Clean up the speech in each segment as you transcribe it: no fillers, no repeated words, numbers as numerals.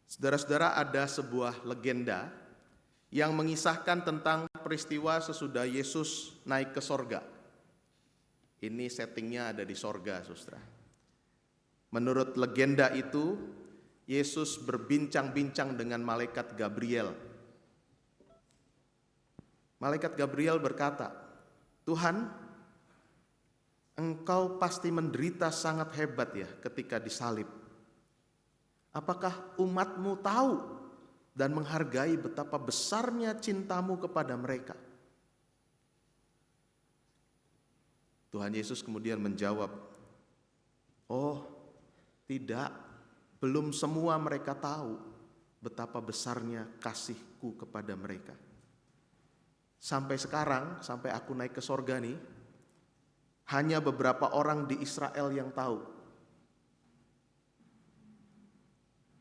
Saudara-saudara, ada sebuah legenda yang mengisahkan tentang peristiwa sesudah Yesus naik ke sorga. Ini settingnya ada di sorga, saudara. Menurut legenda itu, Yesus berbincang-bincang dengan malaikat Gabriel. Malaikat Gabriel berkata, "Tuhan, Engkau pasti menderita sangat hebat ya ketika disalib. Apakah umat-Mu tahu dan menghargai betapa besarnya cinta-Mu kepada mereka?" Tuhan Yesus kemudian menjawab, "Oh, tidak, belum semua mereka tahu betapa besarnya kasih-Ku kepada mereka. Sampai sekarang, sampai aku naik ke sorga nih, hanya beberapa orang di Israel yang tahu."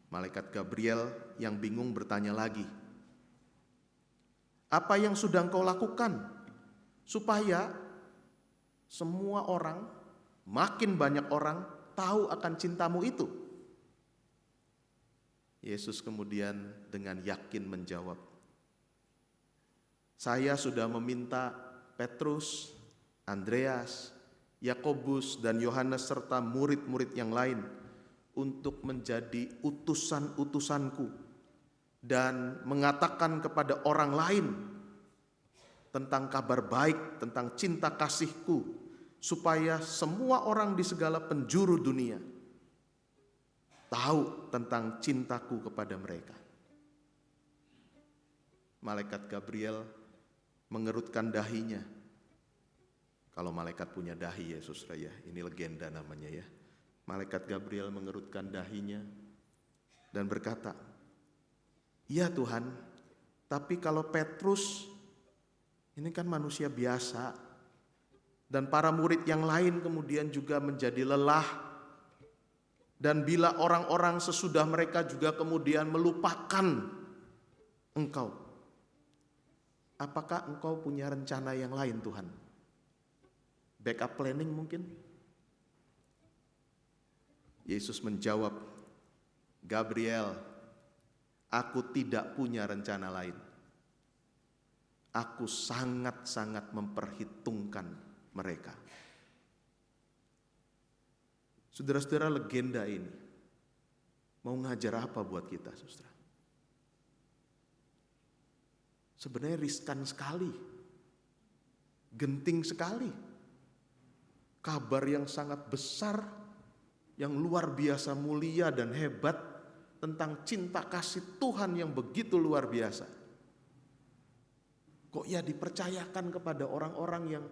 Malaikat Gabriel yang bingung bertanya lagi, "Apa yang sudah engkau lakukan supaya semua orang, makin banyak orang tahu akan cintamu itu?" Yesus kemudian dengan yakin menjawab, "Saya sudah meminta Petrus, Andreas, Yakobus, dan Yohanes serta murid-murid yang lain untuk menjadi utusan-utusanku dan mengatakan kepada orang lain tentang kabar baik, tentang cinta kasihku, supaya semua orang di segala penjuru dunia tahu tentang cintaku kepada mereka." Malaikat Gabriel mengerutkan dahinya. Kalau malaikat punya dahi ya saudara ya, ini legenda namanya ya. Malaikat Gabriel mengerutkan dahinya dan berkata, "Ya Tuhan, tapi kalau Petrus ini kan manusia biasa, dan para murid yang lain kemudian juga menjadi lelah, dan bila orang-orang sesudah mereka juga kemudian melupakan Engkau, apakah Engkau punya rencana yang lain Tuhan? Backup planning mungkin?" Yesus menjawab, "Gabriel, aku tidak punya rencana lain. Aku sangat-sangat memperhitungkan mereka." Saudara-saudara, legenda ini mau ngajar apa buat kita, saudara? Sebenarnya riskan sekali, genting sekali. Kabar yang sangat besar, yang luar biasa mulia dan hebat tentang cinta kasih Tuhan yang begitu luar biasa. Kok ya dipercayakan kepada orang-orang yang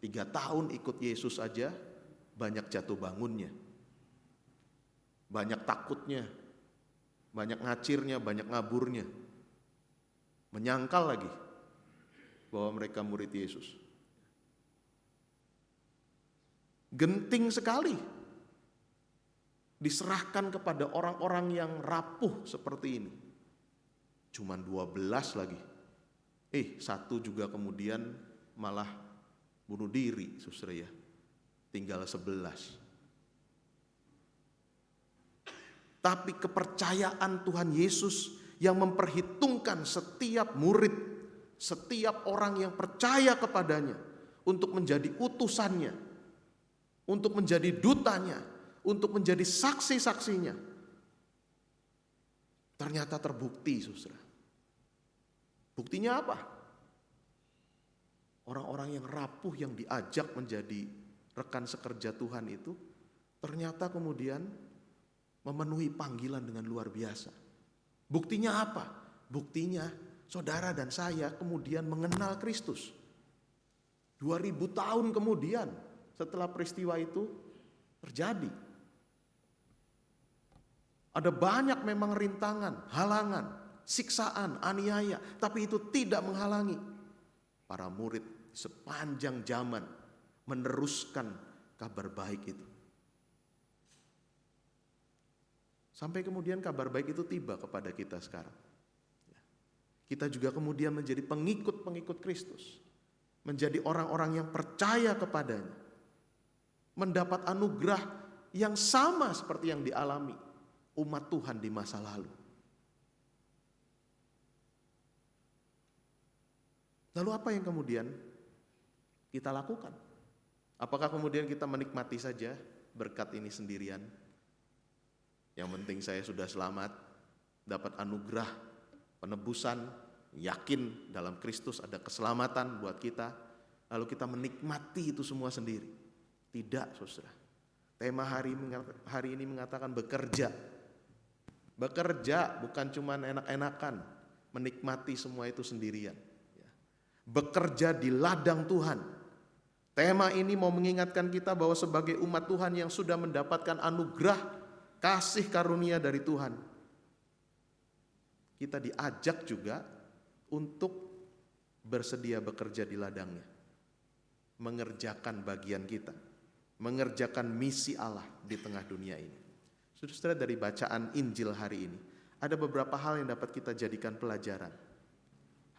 3 tahun ikut Yesus aja banyak jatuh bangunnya, banyak takutnya, banyak ngacirnya, banyak ngaburnya, menyangkal lagi bahwa mereka murid Yesus. Genting sekali diserahkan kepada orang-orang yang rapuh seperti ini. Cuman 12 lagi. Satu juga kemudian malah bunuh diri, saudara ya. Tinggal 11. Tapi kepercayaan Tuhan Yesus yang memperhitungkan setiap murid, setiap orang yang percaya kepadanya untuk menjadi utusannya, untuk menjadi dutanya, untuk menjadi saksi-saksinya, ternyata terbukti, saudara. Buktinya apa? Orang-orang yang rapuh yang diajak menjadi rekan sekerja Tuhan itu ternyata kemudian memenuhi panggilan dengan luar biasa. Buktinya apa? Buktinya saudara dan saya kemudian mengenal Kristus. 2000 tahun kemudian setelah peristiwa itu terjadi. Ada banyak memang rintangan, halangan, siksaan, aniaya, tapi itu tidak menghalangi para murid sepanjang zaman meneruskan kabar baik itu. Sampai kemudian kabar baik itu tiba kepada kita sekarang. Kita juga kemudian menjadi pengikut-pengikut Kristus, menjadi orang-orang yang percaya kepadanya, mendapat anugerah yang sama seperti yang dialami umat Tuhan di masa lalu. Lalu apa yang kemudian kita lakukan? Apakah kemudian kita menikmati saja berkat ini sendirian? Yang penting saya sudah selamat, dapat anugerah, penebusan, yakin dalam Kristus ada keselamatan buat kita, lalu kita menikmati itu semua sendiri. Tidak, saudara. Tema hari ini mengatakan bekerja. Bekerja bukan cuma enak-enakan, menikmati semua itu sendirian. Bekerja di ladang Tuhan. Tema ini mau mengingatkan kita bahwa sebagai umat Tuhan yang sudah mendapatkan anugerah kasih karunia dari Tuhan, kita diajak juga untuk bersedia bekerja di ladangnya, mengerjakan bagian kita, mengerjakan misi Allah di tengah dunia ini. Saudara, dari bacaan Injil hari ini, ada beberapa hal yang dapat kita jadikan pelajaran.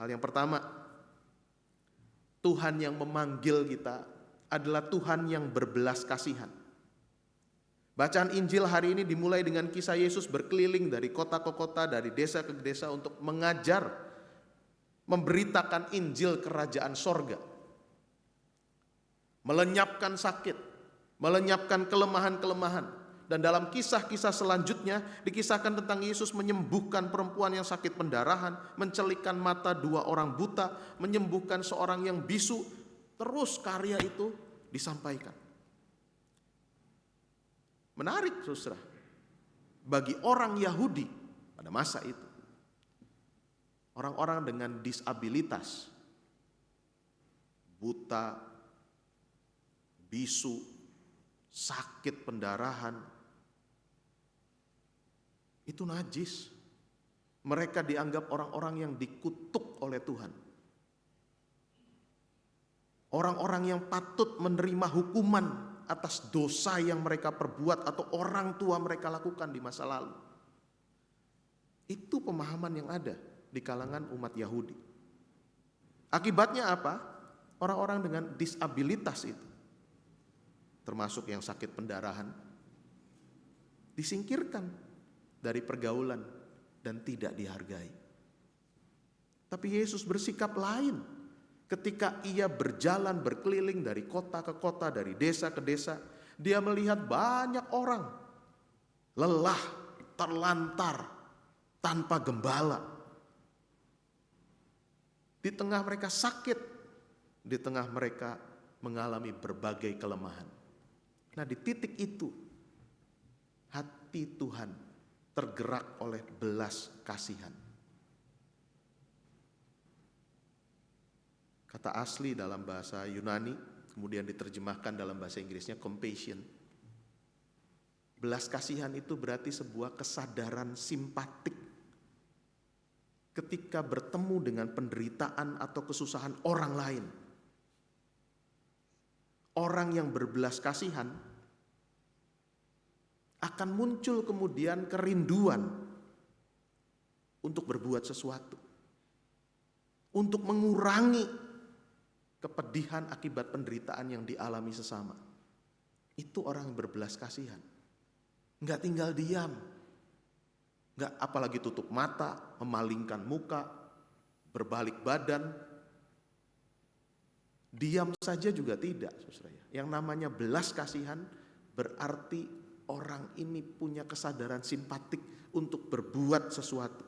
Hal yang pertama, Tuhan yang memanggil kita adalah Tuhan yang berbelas kasihan. Bacaan Injil hari ini dimulai dengan kisah Yesus berkeliling dari kota ke kota, dari desa ke desa untuk mengajar, memberitakan Injil kerajaan sorga, melenyapkan sakit, melenyapkan kelemahan-kelemahan. Dan dalam kisah-kisah selanjutnya dikisahkan tentang Yesus menyembuhkan perempuan yang sakit pendarahan, mencelikan mata 2 orang buta, menyembuhkan seorang yang bisu. Terus karya itu disampaikan. Menarik, saudara, bagi orang Yahudi pada masa itu, orang-orang dengan disabilitas, buta, bisu, sakit pendarahan, itu najis. Mereka dianggap orang-orang yang dikutuk oleh Tuhan. Orang-orang yang patut menerima hukuman atas dosa yang mereka perbuat atau orang tua mereka lakukan di masa lalu. Itu pemahaman yang ada di kalangan umat Yahudi. Akibatnya apa? Orang-orang dengan disabilitas itu, termasuk yang sakit pendarahan, disingkirkan dari pergaulan dan tidak dihargai. Tapi Yesus bersikap lain ketika ia berjalan berkeliling dari kota ke kota, dari desa ke desa. Dia melihat banyak orang lelah, terlantar, tanpa gembala. Di tengah mereka sakit, di tengah mereka mengalami berbagai kelemahan. Nah, di titik itu hati Tuhan tergerak oleh belas kasihan. Kata asli dalam bahasa Yunani, kemudian diterjemahkan dalam bahasa Inggrisnya compassion. Belas kasihan itu berarti sebuah kesadaran simpatik ketika bertemu dengan penderitaan atau kesusahan orang lain. Orang yang berbelas kasihan akan muncul kemudian kerinduan untuk berbuat sesuatu, untuk mengurangi kepedihan akibat penderitaan yang dialami sesama. Itu orang yang berbelas kasihan. Enggak tinggal diam, enggak apalagi tutup mata, memalingkan muka, berbalik badan, diam saja juga tidak, saudara. Yang namanya belas kasihan berarti orang ini punya kesadaran simpatik untuk berbuat sesuatu,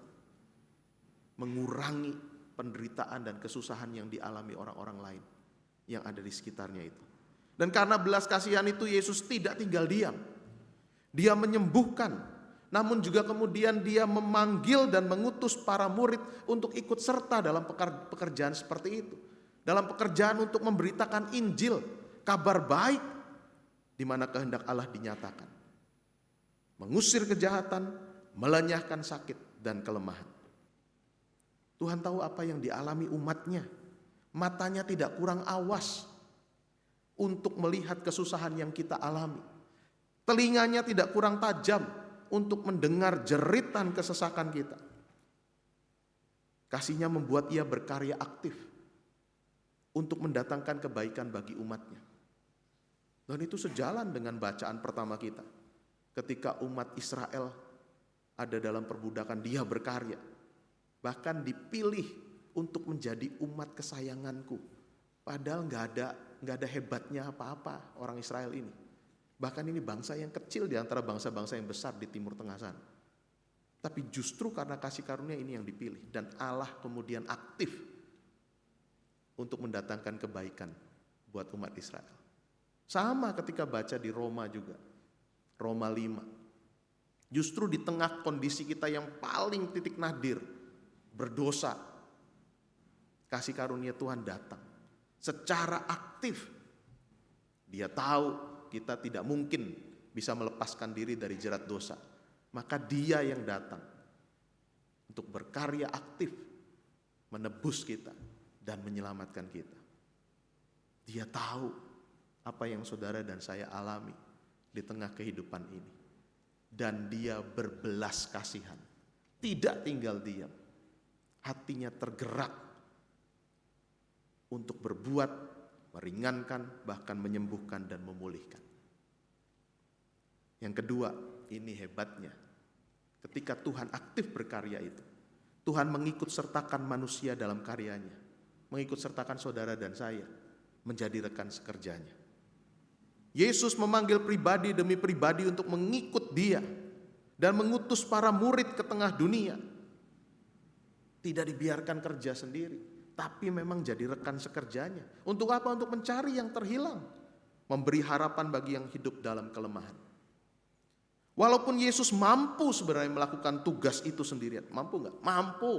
mengurangi penderitaan dan kesusahan yang dialami orang-orang lain yang ada di sekitarnya itu. Dan karena belas kasihan itu Yesus tidak tinggal diam. Dia menyembuhkan, namun juga kemudian dia memanggil dan mengutus para murid untuk ikut serta dalam pekerjaan seperti itu. Dalam pekerjaan untuk memberitakan Injil, kabar baik di mana kehendak Allah dinyatakan. Mengusir kejahatan, melenyahkan sakit dan kelemahan. Tuhan tahu apa yang dialami umatnya. Matanya tidak kurang awas untuk melihat kesusahan yang kita alami. Telinganya tidak kurang tajam untuk mendengar jeritan kesesakan kita. Kasihnya membuat ia berkarya aktif untuk mendatangkan kebaikan bagi umatnya. Dan itu sejalan dengan bacaan pertama kita. Ketika umat Israel ada dalam perbudakan, dia berkarya. Bahkan dipilih untuk menjadi umat kesayanganku. Padahal nggak ada hebatnya apa-apa orang Israel ini. Bahkan ini bangsa yang kecil di antara bangsa-bangsa yang besar di Timur Tengah sana. Tapi justru karena kasih karunia ini yang dipilih. Dan Allah kemudian aktif untuk mendatangkan kebaikan buat umat Israel. Sama ketika baca di Roma juga. Roma 5. Justru di tengah kondisi kita yang paling titik nadir, berdosa, kasih karunia Tuhan datang secara aktif. Dia tahu kita tidak mungkin bisa melepaskan diri dari jerat dosa, maka Dia yang datang untuk berkarya aktif menebus kita dan menyelamatkan kita. Dia tahu apa yang saudara dan saya alami di tengah kehidupan ini. Dan Dia berbelas kasihan, tidak tinggal diam, hatinya tergerak untuk berbuat, meringankan, bahkan menyembuhkan dan memulihkan. Yang kedua, ini hebatnya, ketika Tuhan aktif berkarya itu, Tuhan mengikut sertakan manusia dalam karyanya, mengikut sertakan saudara dan saya menjadi rekan sekerjanya. Yesus memanggil pribadi demi pribadi untuk mengikut Dia dan mengutus para murid ke tengah dunia. Tidak dibiarkan kerja sendiri, tapi memang jadi rekan sekerjanya. Untuk apa? Untuk mencari yang terhilang, memberi harapan bagi yang hidup dalam kelemahan. Walaupun Yesus mampu sebenarnya melakukan tugas itu sendirian, mampu nggak? Mampu.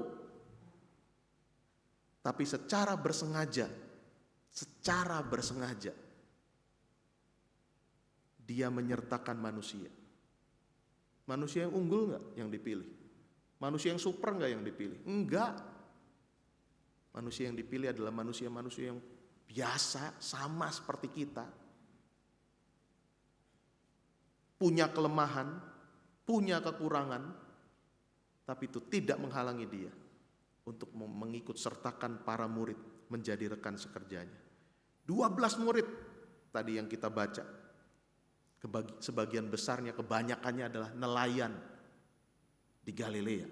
Tapi secara bersengaja, Dia menyertakan manusia. Manusia yang unggul enggak yang dipilih? Manusia yang super enggak yang dipilih? Enggak. Manusia yang dipilih adalah manusia-manusia yang biasa, sama seperti kita. Punya kelemahan, punya kekurangan, tapi itu tidak menghalangi Dia untuk mengikut sertakan para murid menjadi rekan sekerjanya. 12 murid tadi yang kita baca. Sebagian besarnya, kebanyakannya adalah nelayan di Galilea.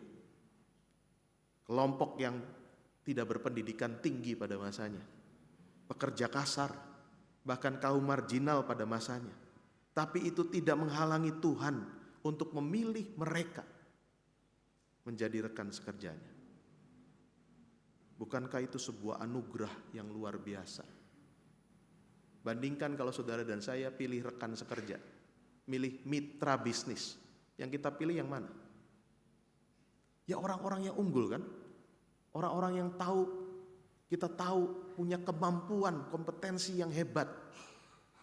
Kelompok yang tidak berpendidikan tinggi pada masanya. Pekerja kasar, bahkan kaum marginal pada masanya. Tapi itu tidak menghalangi Tuhan untuk memilih mereka menjadi rekan sekerjanya. Bukankah itu sebuah anugerah yang luar biasa? Bandingkan kalau saudara dan saya pilih rekan sekerja, milih mitra bisnis, yang kita pilih yang mana? Ya orang-orang yang unggul kan? Orang-orang yang kita tahu punya kemampuan, kompetensi yang hebat.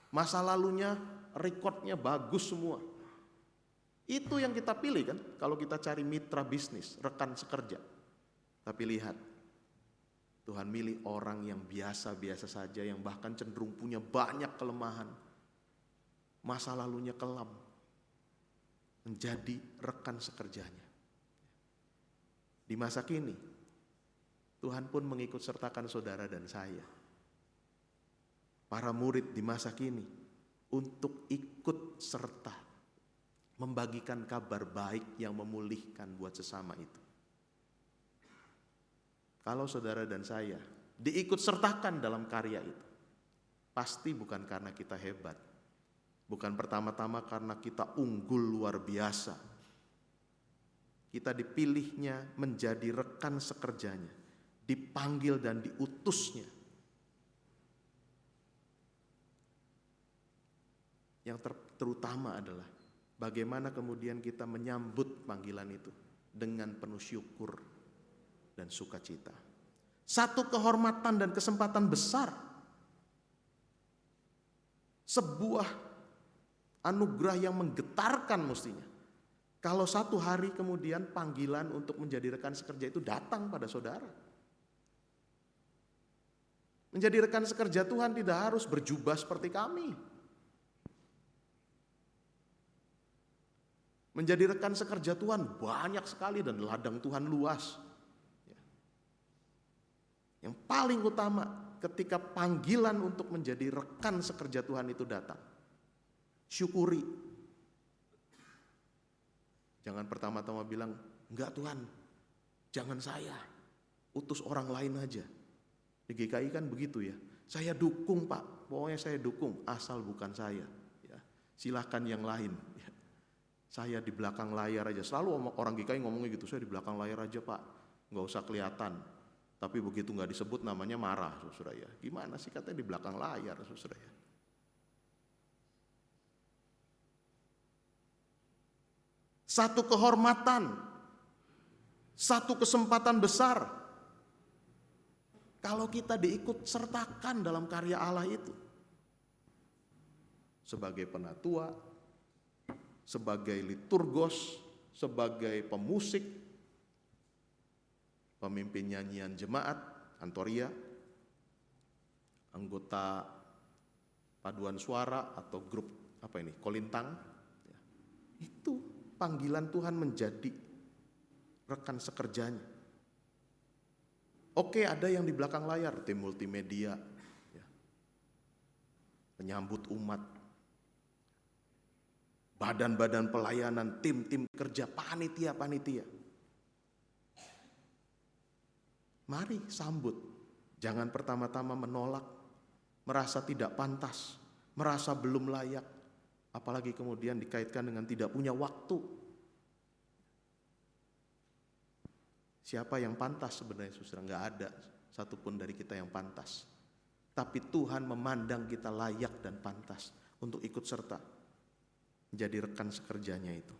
Masa lalunya, rekodnya bagus semua. Itu yang kita pilih kan, kalau kita cari mitra bisnis, rekan sekerja. Tapi lihat, Tuhan milih orang yang biasa-biasa saja, yang bahkan cenderung punya banyak kelemahan. Masa lalunya kelam. Menjadi rekan sekerjanya. Di masa kini, Tuhan pun mengikut sertakan saudara dan saya. Para murid di masa kini, untuk ikut serta. Membagikan kabar baik yang memulihkan buat sesama itu. Kalau saudara dan saya diikut sertakan dalam karya itu, pasti bukan karena kita hebat, bukan pertama-tama karena kita unggul luar biasa. Kita dipilihnya menjadi rekan sekerjanya, dipanggil dan diutusnya. Yang terutama adalah bagaimana kemudian kita menyambut panggilan itu dengan penuh syukur dan sukacita. Satu kehormatan dan kesempatan besar. Sebuah anugerah yang menggetarkan mestinya. Kalau satu hari kemudian panggilan untuk menjadi rekan sekerja itu datang pada saudara. Menjadi rekan sekerja Tuhan tidak harus berjubah seperti kami. Menjadi rekan sekerja Tuhan banyak sekali dan ladang Tuhan luas. Yang paling utama ketika panggilan untuk menjadi rekan sekerja Tuhan itu datang, syukuri. Jangan pertama-tama bilang, enggak Tuhan, jangan saya. utus orang lain aja. Di GKI kan begitu ya. Saya dukung Pak, pokoknya saya dukung, asal bukan saya. Ya, silahkan yang lain. Ya. Saya di belakang layar aja. Selalu orang GKI ngomongnya gitu, saya di belakang layar aja Pak, nggak usah kelihatan. Tapi begitu nggak disebut namanya marah, saudara ya. Gimana sih katanya di belakang layar, saudara ya. Satu kehormatan, satu kesempatan besar kalau kita diikut sertakan dalam karya Allah itu. Sebagai penatua, sebagai liturgos, sebagai pemusik, pemimpin nyanyian jemaat, antoria, anggota paduan suara atau grup kolintang. Itu panggilan Tuhan menjadi rekan sekerjanya. Oke, ada yang di belakang layar, tim multimedia, ya, penyambut umat, badan-badan pelayanan, tim-tim kerja, panitia-panitia. Mari sambut, jangan pertama-tama menolak, merasa tidak pantas, merasa belum layak, apalagi kemudian dikaitkan dengan tidak punya waktu. Siapa yang pantas sebenarnya, saudara? Nggak ada satupun dari kita yang pantas. Tapi Tuhan memandang kita layak dan pantas untuk ikut serta menjadi rekan sekerjanya itu.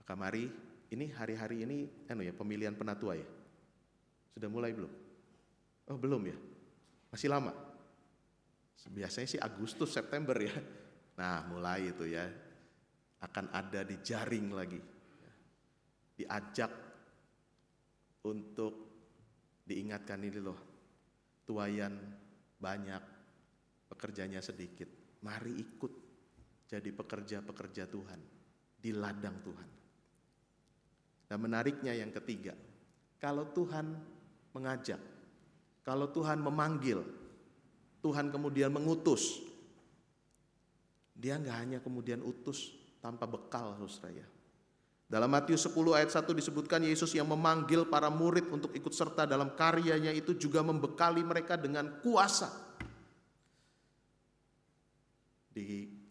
Maka mari, ini hari-hari ini pemilihan penatua ya. Sudah mulai belum? Oh belum ya? Masih lama? Biasanya sih Agustus, September ya. Nah mulai itu ya. Akan ada di jaring lagi. Diajak untuk diingatkan ini loh. Tuayan banyak, pekerjanya sedikit. Mari ikut jadi pekerja-pekerja Tuhan di ladang Tuhan. Dan menariknya yang ketiga, kalau Tuhan mengajak, kalau Tuhan memanggil, Tuhan kemudian mengutus, dia nggak hanya kemudian utus tanpa bekal, saudara ya. Dalam Matius 10 ayat 1 disebutkan Yesus yang memanggil para murid untuk ikut serta dalam karyanya itu juga membekali mereka dengan kuasa.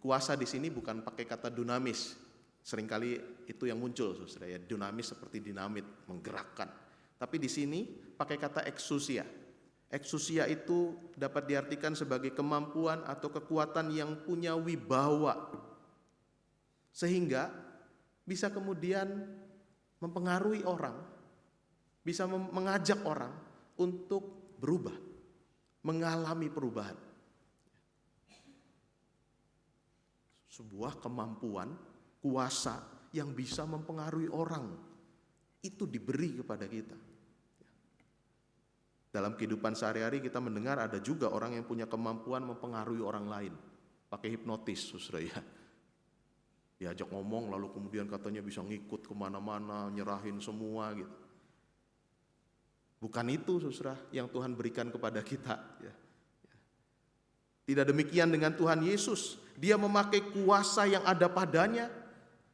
Kuasa di sini bukan pakai kata dunamis. Seringkali itu yang muncul, saudara ya. Dunamis seperti dinamit, menggerakkan. Tapi di sini pakai kata exousia. Exousia itu dapat diartikan sebagai kemampuan atau kekuatan yang punya wibawa. Sehingga bisa kemudian mempengaruhi orang, bisa mengajak orang untuk berubah, mengalami perubahan. Sebuah kemampuan, kuasa yang bisa mempengaruhi orang, itu diberi kepada kita. Dalam kehidupan sehari-hari kita mendengar ada juga orang yang punya kemampuan mempengaruhi orang lain, pakai hipnotis, saudara ya. Diajak ngomong lalu kemudian katanya bisa ngikut kemana-mana, nyerahin semua gitu. Bukan itu, saudara, yang Tuhan berikan kepada kita. Tidak demikian dengan Tuhan Yesus. Dia memakai kuasa yang ada padanya,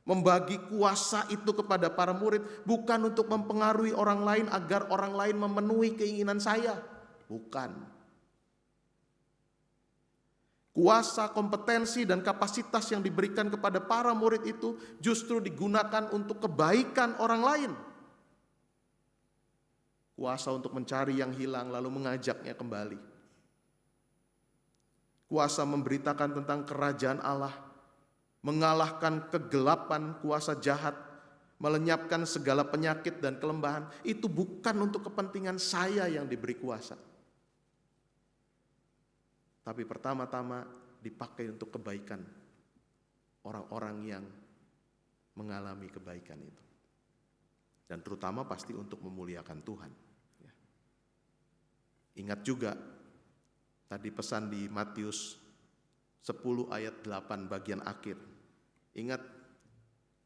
membagi kuasa itu kepada para murid, bukan untuk mempengaruhi orang lain agar orang lain memenuhi keinginan saya. Bukan. Kuasa, kompetensi, dan kapasitas yang diberikan kepada para murid itu justru digunakan untuk kebaikan orang lain. Kuasa untuk mencari yang hilang lalu mengajaknya kembali. Kuasa memberitakan tentang kerajaan Allah, mengalahkan kegelapan kuasa jahat, melenyapkan segala penyakit dan kelembahan. Itu bukan untuk kepentingan saya yang diberi kuasa. Tapi pertama-tama dipakai untuk kebaikan orang-orang yang mengalami kebaikan itu. Dan terutama pasti untuk memuliakan Tuhan. Ingat juga tadi pesan di Matius 10 ayat 8 bagian akhir. Ingat,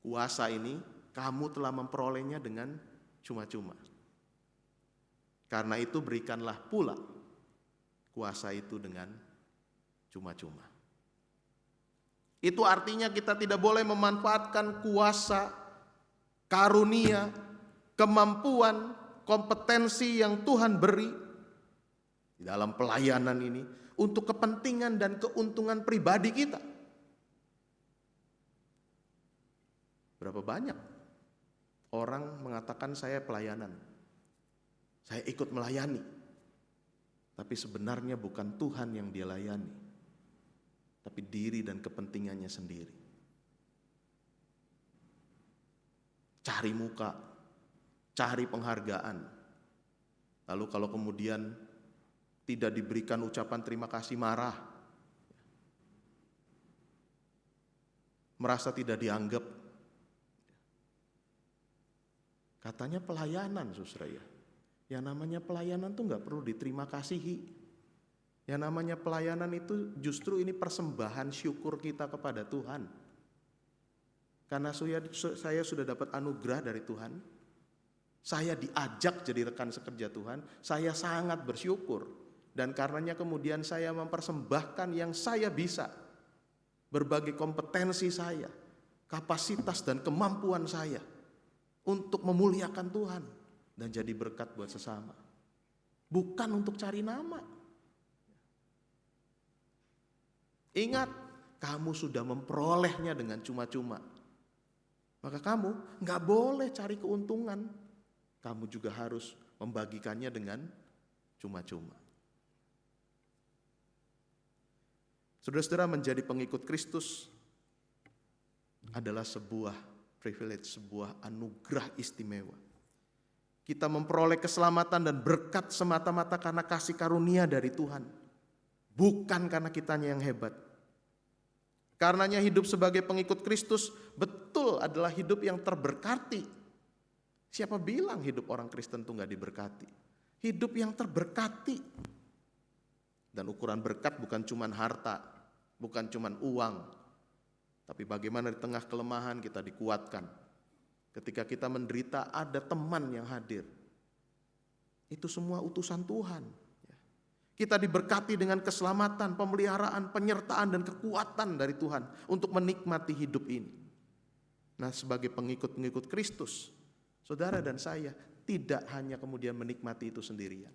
kuasa ini kamu telah memperolehnya dengan cuma-cuma. Karena itu berikanlah pula kuasa itu dengan cuma-cuma. Itu artinya kita tidak boleh memanfaatkan kuasa, karunia, kemampuan, kompetensi yang Tuhan beri di dalam pelayanan ini untuk kepentingan dan keuntungan pribadi kita. Berapa banyak orang mengatakan saya pelayanan, saya ikut melayani, tapi sebenarnya bukan Tuhan yang dia layani, tapi diri dan kepentingannya sendiri. Cari muka, cari penghargaan. Lalu kalau kemudian tidak diberikan ucapan terima kasih, marah. Merasa tidak dianggap. Katanya pelayanan, saudara ya. Yang namanya pelayanan tuh nggak perlu diterima kasihi. Yang namanya pelayanan itu justru ini persembahan syukur kita kepada Tuhan. Karena saya sudah dapat anugerah dari Tuhan. Saya diajak jadi rekan sekerja Tuhan. Saya sangat bersyukur. Dan karenanya kemudian saya mempersembahkan yang saya bisa. Berbagai kompetensi saya, kapasitas dan kemampuan saya untuk memuliakan Tuhan dan jadi berkat buat sesama. Bukan untuk cari nama. Ingat, kamu sudah memperolehnya dengan cuma-cuma. Maka kamu gak boleh cari keuntungan. Kamu juga harus membagikannya dengan cuma-cuma. Saudara-saudara, menjadi pengikut Kristus adalah sebuah privilege, sebuah anugerah istimewa. Kita memperoleh keselamatan dan berkat semata-mata karena kasih karunia dari Tuhan. Bukan karena kitanya yang hebat. Karenanya hidup sebagai pengikut Kristus betul adalah hidup yang terberkati. Siapa bilang hidup orang Kristen itu gak diberkati? Hidup yang terberkati. Dan ukuran berkat bukan cuma harta, bukan cuma uang. Tapi bagaimana di tengah kelemahan kita dikuatkan. Ketika kita menderita ada teman yang hadir. Itu semua utusan Tuhan. Kita diberkati dengan keselamatan, pemeliharaan, penyertaan dan kekuatan dari Tuhan untuk menikmati hidup ini. Nah, sebagai pengikut-pengikut Kristus, saudara dan saya tidak hanya kemudian menikmati itu sendirian.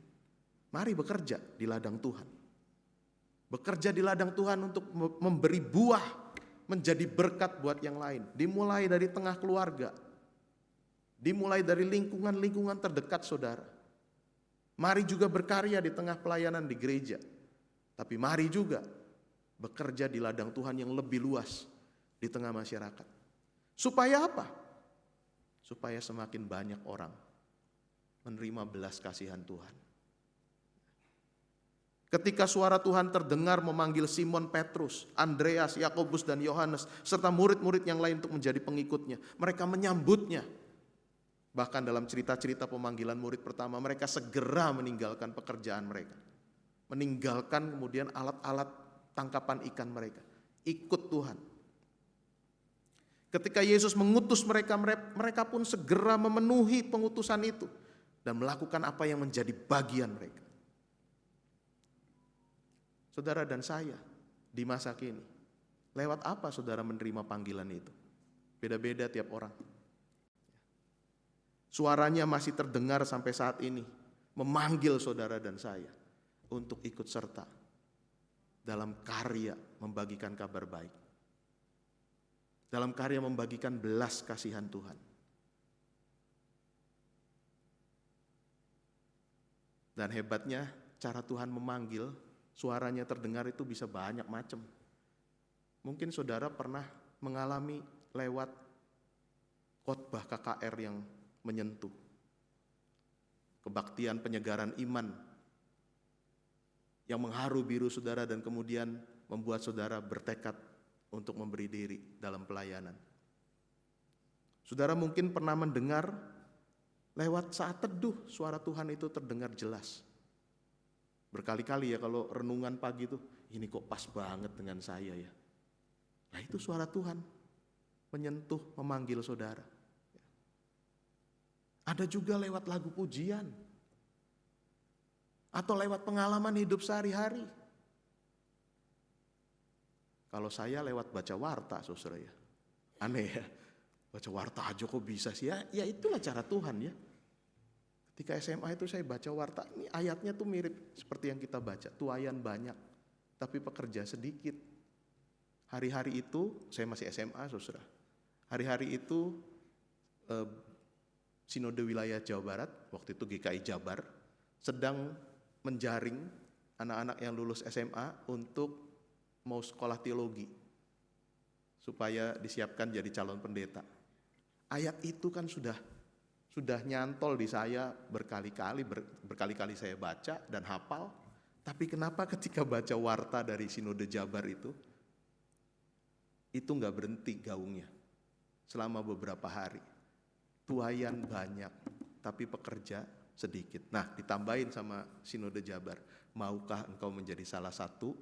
Mari bekerja di ladang Tuhan. Bekerja di ladang Tuhan untuk memberi buah, menjadi berkat buat yang lain. Dimulai dari tengah keluarga. Dimulai dari lingkungan-lingkungan terdekat saudara. Mari juga berkarya di tengah pelayanan di gereja. Tapi mari juga bekerja di ladang Tuhan yang lebih luas di tengah masyarakat. Supaya apa? Supaya semakin banyak orang menerima belas kasihan Tuhan. Ketika suara Tuhan terdengar memanggil Simon Petrus, Andreas, Yakobus dan Yohanes serta murid-murid yang lain untuk menjadi pengikutnya, mereka menyambutnya. Bahkan dalam cerita-cerita pemanggilan murid pertama, mereka segera meninggalkan pekerjaan mereka. Meninggalkan kemudian alat-alat tangkapan ikan mereka. Ikut Tuhan. Ketika Yesus mengutus mereka, mereka pun segera memenuhi pengutusan itu. Dan melakukan apa yang menjadi bagian mereka. Saudara dan saya di masa kini, lewat apa saudara menerima panggilan itu? Beda-beda tiap orang. Suaranya masih terdengar sampai saat ini, memanggil saudara dan saya untuk ikut serta dalam karya membagikan kabar baik. Dalam karya membagikan belas kasihan Tuhan. Dan hebatnya cara Tuhan memanggil, suaranya terdengar itu bisa banyak macam. Mungkin saudara pernah mengalami lewat khotbah KKR yang menyentuh. Kebaktian penyegaran iman yang mengharu biru saudara dan kemudian membuat saudara bertekad untuk memberi diri dalam pelayanan. Saudara mungkin pernah mendengar lewat saat teduh suara Tuhan itu terdengar jelas. Berkali-kali ya kalau renungan pagi itu, ini kok pas banget dengan saya ya. Nah itu suara Tuhan menyentuh, memanggil saudara. Ada juga lewat lagu pujian. Atau lewat pengalaman hidup sehari-hari. Kalau saya lewat baca warta, saudara ya. Aneh ya. Baca warta aja kok bisa sih ya. Ya itulah cara Tuhan ya. Ketika SMA itu saya baca warta, ini ayatnya tuh mirip seperti yang kita baca. Tuayan banyak, tapi pekerja sedikit. Hari-hari itu, saya masih SMA, saudara. Hari-hari itu Sinode Wilayah Jawa Barat, waktu itu GKI Jabar, sedang menjaring anak-anak yang lulus SMA untuk mau sekolah teologi, supaya disiapkan jadi calon pendeta. Ayat itu kan sudah nyantol di saya berkali-kali saya baca dan hafal. Tapi kenapa ketika baca warta dari Sinode Jabar itu nggak berhenti gaungnya selama beberapa hari. Tuayan banyak, tapi pekerja sedikit. Nah, ditambahin sama Sinode Jabar, maukah engkau menjadi salah satu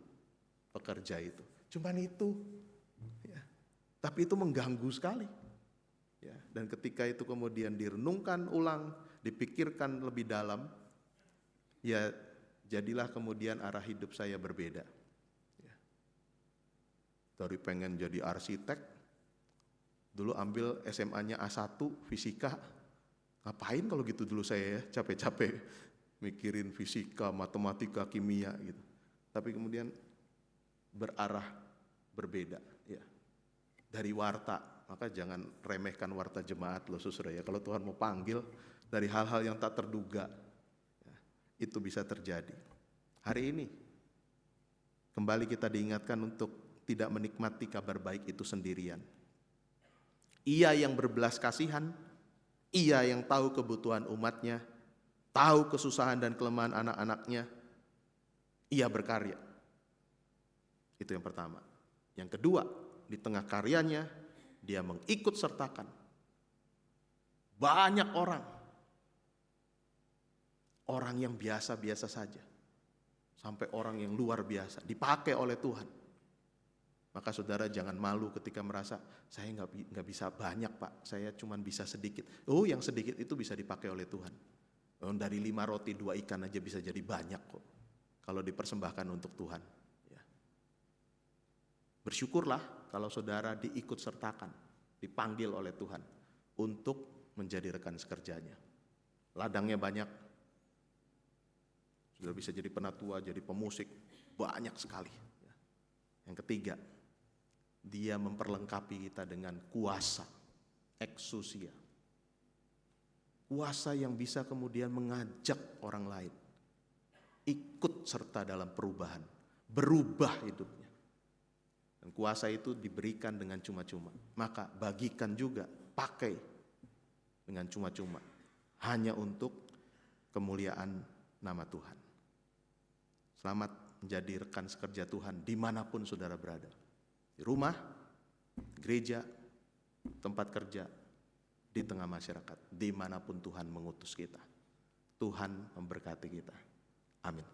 pekerja itu? Cuman itu, ya. Tapi itu mengganggu sekali. Ya, dan ketika itu kemudian direnungkan ulang, dipikirkan lebih dalam, ya jadilah kemudian arah hidup saya berbeda. Ya. Dari pengen jadi arsitek, dulu ambil SMA-nya A1 fisika, ngapain kalau gitu dulu saya ya, capek-capek mikirin fisika, matematika, kimia gitu. Tapi kemudian berarah berbeda, ya. Dari warta. Maka jangan remehkan warta jemaat loh saudara ya. Kalau Tuhan mau panggil dari hal-hal yang tak terduga, ya, itu bisa terjadi. Hari ini kembali kita diingatkan untuk tidak menikmati kabar baik itu sendirian. Ia yang berbelas kasihan, ia yang tahu kebutuhan umatnya, tahu kesusahan dan kelemahan anak-anaknya, ia berkarya. Itu yang pertama. Yang kedua, di tengah karyanya dia mengikut sertakan banyak orang yang biasa-biasa saja, sampai orang yang luar biasa dipakai oleh Tuhan. Maka saudara jangan malu ketika merasa saya nggak bisa banyak Pak, saya cuma bisa sedikit. Oh, yang sedikit itu bisa dipakai oleh Tuhan. Dari 5 roti 2 ikan aja bisa jadi banyak kok kalau dipersembahkan untuk Tuhan. Ya. Bersyukurlah kalau saudara diikut sertakan, dipanggil oleh Tuhan untuk menjadi rekan sekerjanya. Ladangnya banyak, sudah bisa jadi penatua, jadi pemusik, banyak sekali. Yang ketiga, dia memperlengkapi kita dengan kuasa, eksusia. Kuasa yang bisa kemudian mengajak orang lain ikut serta dalam perubahan, berubah hidupnya. Dan kuasa itu diberikan dengan cuma-cuma. Maka bagikan juga, pakai dengan cuma-cuma. Hanya untuk kemuliaan nama Tuhan. Selamat menjadi rekan sekerja Tuhan dimanapun saudara berada. Di rumah, gereja, tempat kerja, di tengah masyarakat. Dimanapun Tuhan mengutus kita. Tuhan memberkati kita. Amin.